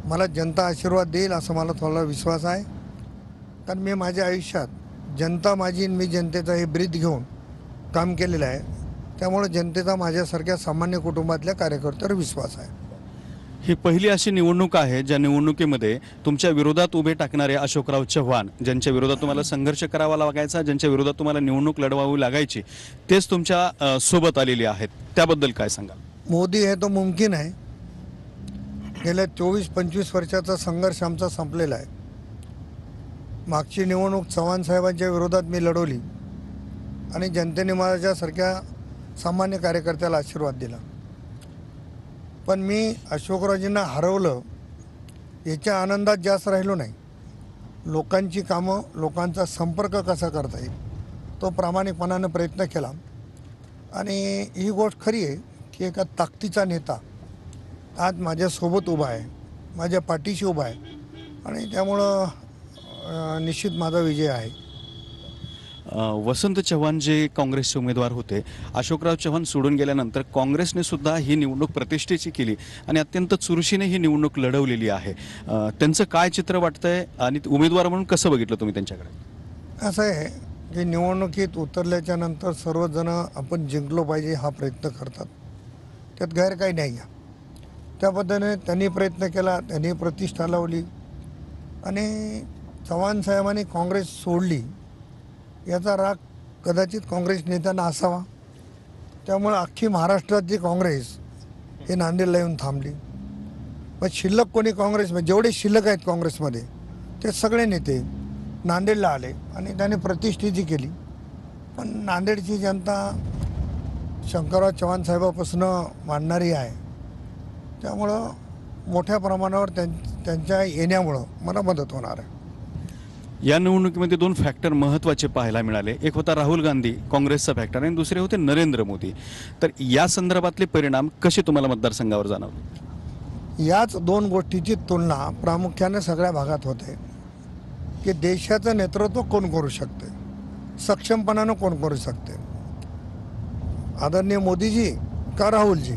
मला जनता आशीर्वाद देईल असं मला थोडा विश्वास आहे. कारण मी माझ्या आयुष्यात जनता माझी आणि मी जनतेचा हे ब्रीद घेऊन काम केलेलं आहे. त्यामुळे जनतेचा माझ्यासारख्या सामान्य कुटुंबातल्या कार्यकर्त्यावर विश्वास आहे. ही पहिली अशी निवडणूक आहे ज्या निवडणुकीमध्ये तुमच्या विरोधात उभे टाकणारे अशोकराव चव्हाण, ज्यांच्या विरोधात तुम्हाला संघर्ष करावा लागायचा, ज्यांच्या विरोधात तुम्हाला निवडणूक लढवावी लागायची, तेच तुमच्या सोबत आलेले आहेत. त्याबद्दल काय सांगाल? मोदी हे तो मुमकिन आहे. गेल्या 24-25 वर्षाचा संघर्ष आमचा संपलेला आहे. मागची निवडणूक चव्हाण साहेबांच्या विरोधात मी लढवली आणि जनतेने माझ्यासारख्या सामान्य कार्यकर्त्याला आशीर्वाद दिला. पण मी अशोकरावजींना हरवलं याच्या आनंदात जास्त राहिलो नाही. लोकांची कामं, लोकांचा संपर्क कसा करता येईल तो प्रामाणिकपणानं प्रयत्न केला. आणि ही गोष्ट खरी आहे की एका ताकदीचा नेता आज माझ्यासोबत उभा आहे, माझ्या पाठीशी उभा आहे आणि त्यामुळं निश्चित माझा विजय आहे. वसंत चव्हाण जे काँग्रेसचे उमेदवार होते, अशोकराव चव्हाण सोडून गेल्यानंतर काँग्रेसने सुद्धा ही निवडणूक प्रतिष्ठेची केली आणि अत्यंत चुरशीने ही निवडणूक लढवलेली आहे. त्यांचं काय चित्र वाटतंय आणि उमेदवार म्हणून कसं बघितलं तुम्ही त्यांच्याकडे? असं आहे की निवडणुकीत उतरल्याच्या नंतर सर्वजण आपण जिंकलो पाहिजे हा प्रयत्न करतात. त्यात गैर काही नाही आहे. त्या पद्धतीने त्यांनी प्रयत्न केला, त्यांनी प्रतिष्ठा लावली आणि चव्हाण साहेबांनी काँग्रेस सोडली याचा राग कदाचित काँग्रेस नेत्यांना असावा. त्यामुळे अख्खी महाराष्ट्रातली काँग्रेस हे नांदेडला येऊन थांबली. पण शिल्लक कोणी काँग्रेसमध्ये, जेवढे शिल्लक आहेत काँग्रेसमध्ये ते सगळे नेते नांदेडला आले आणि त्याने प्रतिष्ठेची केली. पण नांदेडची जनता शंकरराव चव्हाण साहेबापासून मानणारी आहे. त्यामुळं मोठ्या प्रमाणावर त्यांच्या येण्यामुळं मला मदत होणार आहे. या निवडणुकीमध्ये दोन फॅक्टर महत्त्वाचे पाहायला मिळाले. एक होता राहुल गांधी, काँग्रेसचा फॅक्टर, आणि दुसरे होते नरेंद्र मोदी. तर या संदर्भातले परिणाम कसे तुम्हाला मतदारसंघावर जाणवले? याच दोन गोष्टीची तुलना प्रामुख्याने सगळ्या भागात होते की देशाचं नेतृत्व कोण करू शकते, सक्षमपणानं कोण करू शकते, आदरणीय मोदीजी का राहुलजी.